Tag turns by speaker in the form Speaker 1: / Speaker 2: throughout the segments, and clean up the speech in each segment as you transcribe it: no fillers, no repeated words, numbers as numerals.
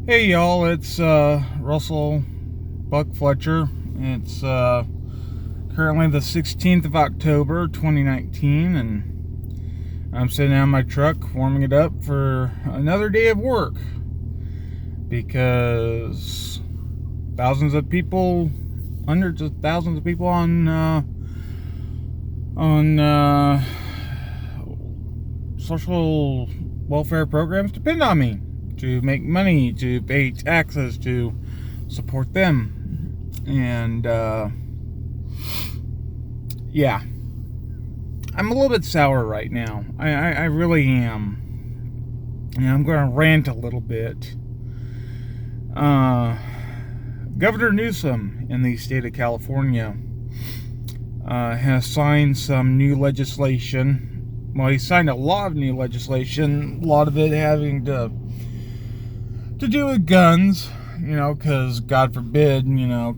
Speaker 1: Hey y'all, it's Russell Buck Fletcher. It's currently the 16th of October 2019, and I'm sitting on my truck warming it up for another day of work because thousands of people, hundreds of thousands of people on social welfare programs depend on me to make money, to pay taxes, to support them. And yeah, I'm a little bit sour right now. I really am. And I'm going to rant a little bit. Governor Newsom in the state of California has signed some new legislation. Well, he signed a lot of new legislation, a lot of it having to do with guns, because God forbid,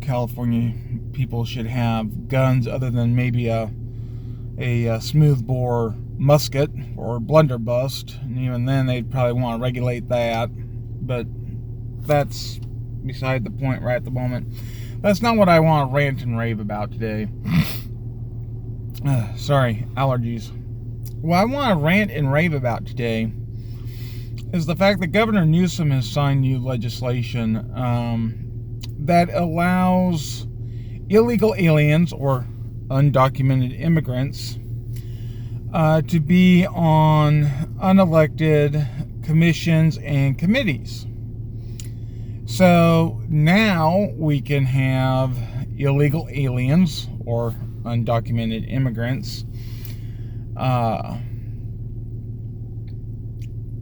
Speaker 1: California people should have guns other than maybe a smoothbore musket or blunderbuss, and even then they'd probably want to regulate that, but that's beside the point right at the moment. That's not what I want to rant and rave about today. Sorry, allergies. What I want to rant and rave about today is the fact that Governor Newsom has signed new legislation that allows illegal aliens or undocumented immigrants to be on unelected commissions and committees. So now we can have illegal aliens or undocumented immigrants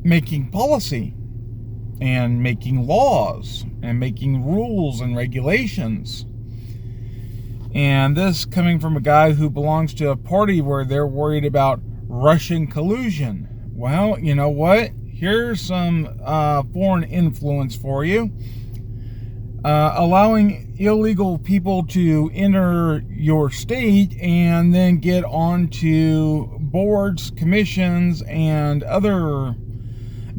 Speaker 1: making policy and making laws and making rules and regulations. And this coming from a guy who belongs to a party where they're worried about Russian collusion. Well, you know what? Here's some foreign influence for you. Allowing illegal people to enter your state and then get onto boards, commissions, and other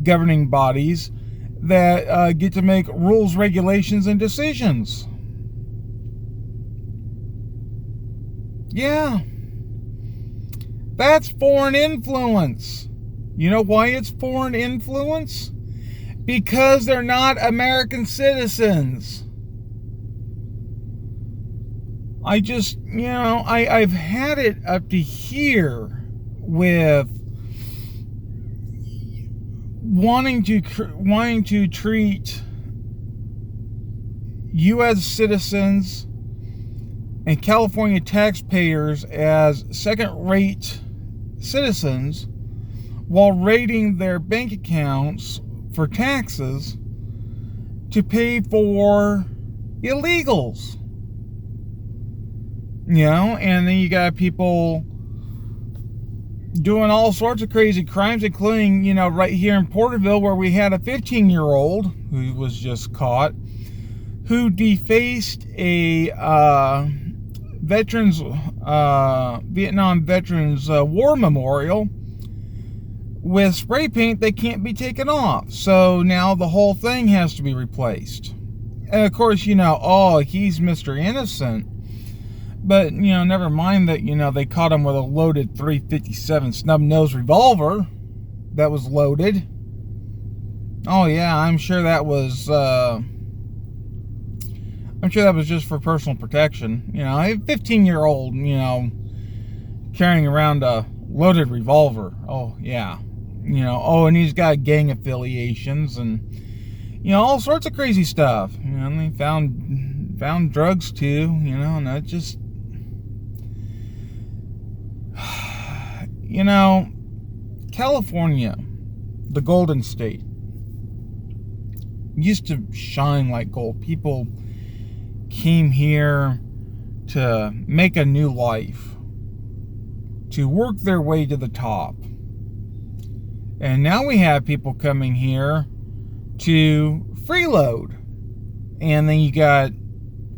Speaker 1: governing bodies that get to make rules, regulations, and decisions. Yeah, that's foreign influence. You know why it's foreign influence? Because they're not American citizens. I've had it up to here with wanting to treat U.S. citizens and California taxpayers as second-rate citizens while raiding their bank accounts for taxes to pay for illegals. And then you got people doing all sorts of crazy crimes, including, right here in Porterville, where we had a 15-year-old who was just caught, who defaced a Vietnam Veterans War Memorial with spray paint that can't be taken off. So now the whole thing has to be replaced. And of course, he's Mr. Innocent. But, never mind that, they caught him with a loaded .357 snub-nosed revolver that was loaded. Oh, yeah, I'm sure that was just for personal protection. A 15-year-old, carrying around a loaded revolver. Oh, yeah. And he's got gang affiliations and, all sorts of crazy stuff. And they found drugs, too, and that just... California, the Golden State, used to shine like gold. People came here to make a new life, to work their way to the top. And now we have people coming here to freeload. And then you got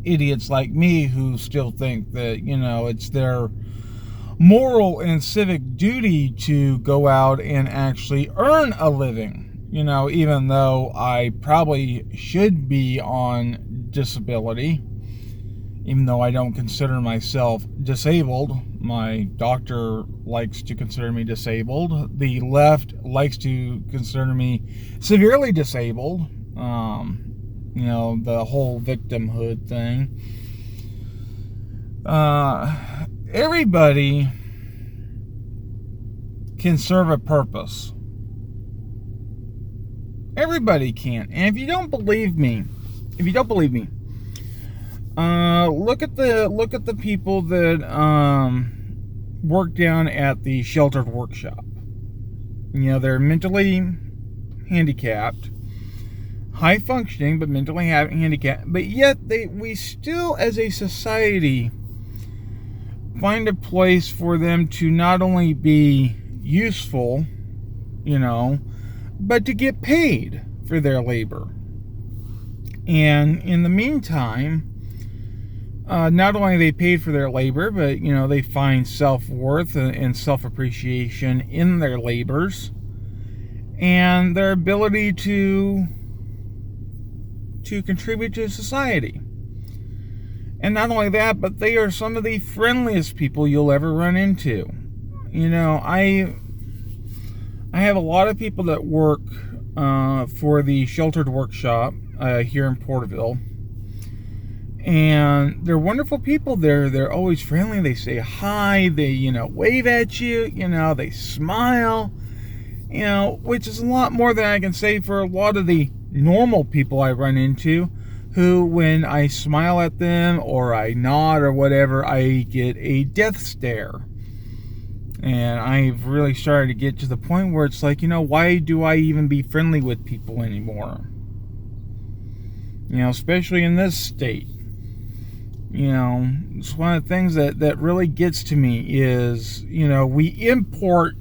Speaker 1: idiots like me who still think that, it's their moral and civic duty to go out and actually earn a living. even though I probably should be on disability, even though I don't consider myself disabled. My doctor likes to consider me disabled. The left likes to consider me severely disabled. The whole victimhood thing. Everybody can serve a purpose. Everybody can. And if you don't believe me, look at the people that work down at the sheltered workshop. They're mentally handicapped, high functioning, but mentally handicapped. But yet we still, as a society, find a place for them to not only be useful, but to get paid for their labor. And in the meantime, not only are they paid for their labor, but they find self-worth and self-appreciation in their labors and their ability to contribute to society. And not only that, but they are some of the friendliest people you'll ever run into. I have a lot of people that work for the sheltered workshop here in Porterville. And they're wonderful people. They're always friendly. They say hi. They, wave at you. They smile. Which is a lot more than I can say for a lot of the normal people I run into, who, when I smile at them or I nod or whatever, I get a death stare. And I've really started to get to the point where it's like, why do I even be friendly with people anymore? Especially in this state. It's one of the things that really gets to me is, we import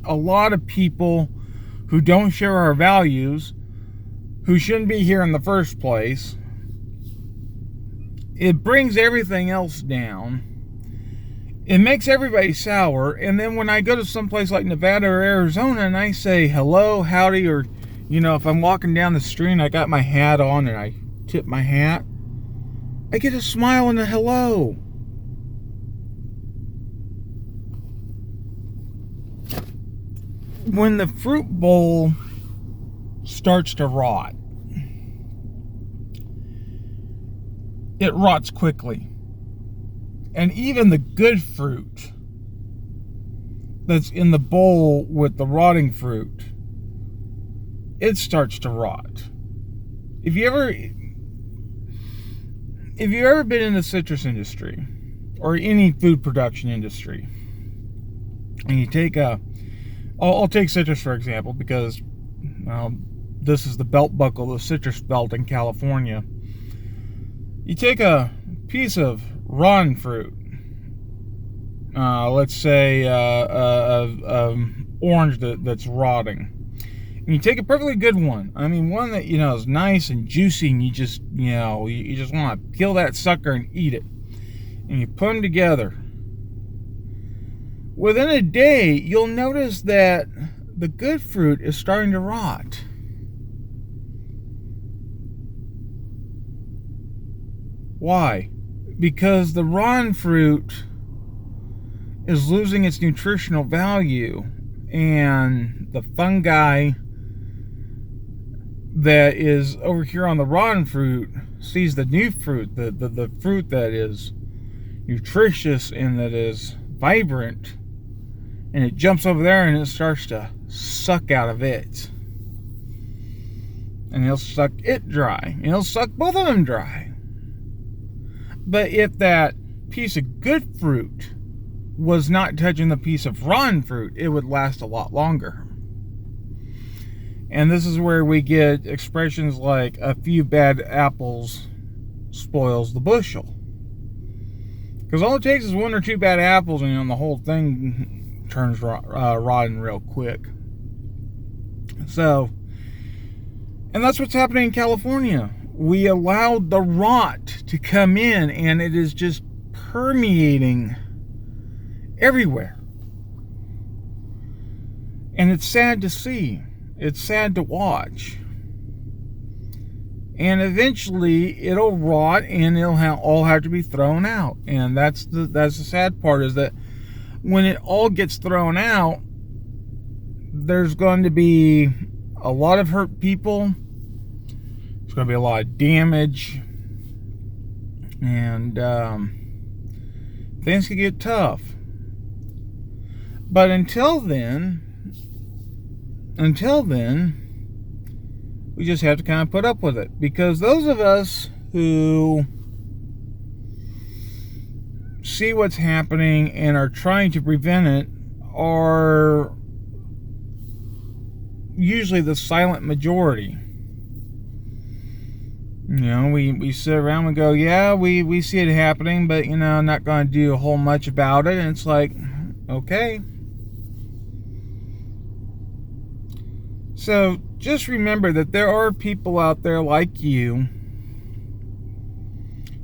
Speaker 1: a lot of people who don't share our values, who shouldn't be here in the first place. It brings everything else down. It makes everybody sour. And then when I go to someplace like Nevada or Arizona and I say hello, howdy, or, if I'm walking down the street and I got my hat on and I tip my hat, I get a smile and a hello. When the fruit bowl starts to rot, it rots quickly. And even the good fruit that's in the bowl with the rotting fruit, it starts to rot. If you ever been in the citrus industry or any food production industry, and you take I'll take citrus for example, because this is the belt buckle, the citrus belt in California. You take a piece of rotten fruit, let's say orange that's rotting, and you take a perfectly good one. I mean, one that is nice and juicy, and you just you just want to peel that sucker and eat it, and you put them together. Within a day, you'll notice that the good fruit is starting to rot. Why? Because the rotten fruit is losing its nutritional value, and the fungi that is over here on the rotten fruit sees the new fruit, the fruit that is nutritious and that is vibrant, and it jumps over there and it starts to suck out of it. And it'll suck it dry. And it'll suck both of them dry. But if that piece of good fruit was not touching the piece of rotten fruit, it would last a lot longer. And this is where we get expressions like a few bad apples spoils the bushel. Because all it takes is one or two bad apples and the whole thing turns rotten real quick. So, and that's what's happening in California. We allowed the rot to come in, and it is just permeating everywhere. And it's sad to see. It's sad to watch. And eventually it'll rot and it'll all have to be thrown out. And that's the sad part, is that when it all gets thrown out, there's going to be a lot of hurt people. There's going to be a lot of damage. And things can get tough. But until then, we just have to kind of put up with it. Because those of us who see what's happening and are trying to prevent it are usually the silent majority. You know, we sit around and go, yeah, we see it happening, but, you know, not going to do a whole much about it. And it's like, okay. So just remember that there are people out there like you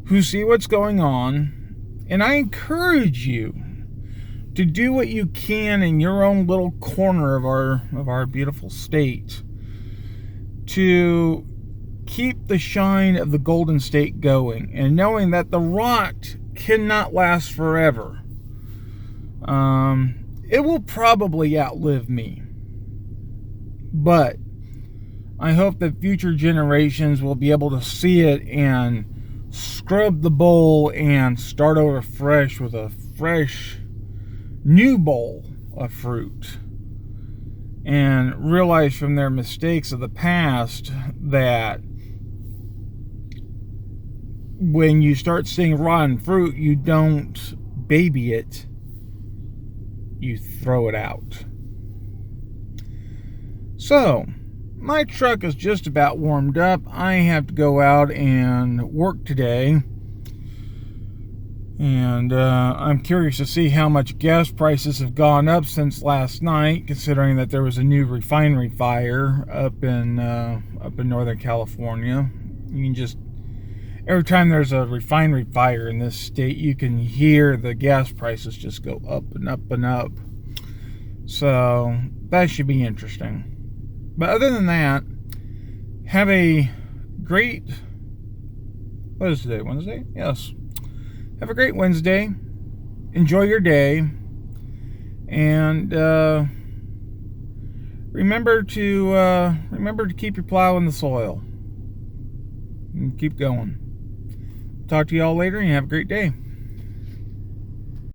Speaker 1: who see what's going on, and I encourage you to do what you can in your own little corner of our beautiful state to keep the shine of the Golden State going, and knowing that the rot cannot last forever. It will probably outlive me. But I hope that future generations will be able to see it and scrub the bowl and start over fresh with a fresh new bowl of fruit. And realize from their mistakes of the past that when you start seeing rotten fruit, you don't baby it, you throw it out. So, my truck is just about warmed up. I have to go out and work today. And I'm curious to see how much gas prices have gone up since last night, considering that there was a new refinery fire up in Northern California. You can just, every time there's a refinery fire in this state, you can hear the gas prices just go up and up and up. So, that should be interesting. But other than that, have a great, what is today, Wednesday? Yes. Have a great Wednesday. Enjoy your day. And remember to keep your plow in the soil. And keep going. Talk to you all later, and have a great day.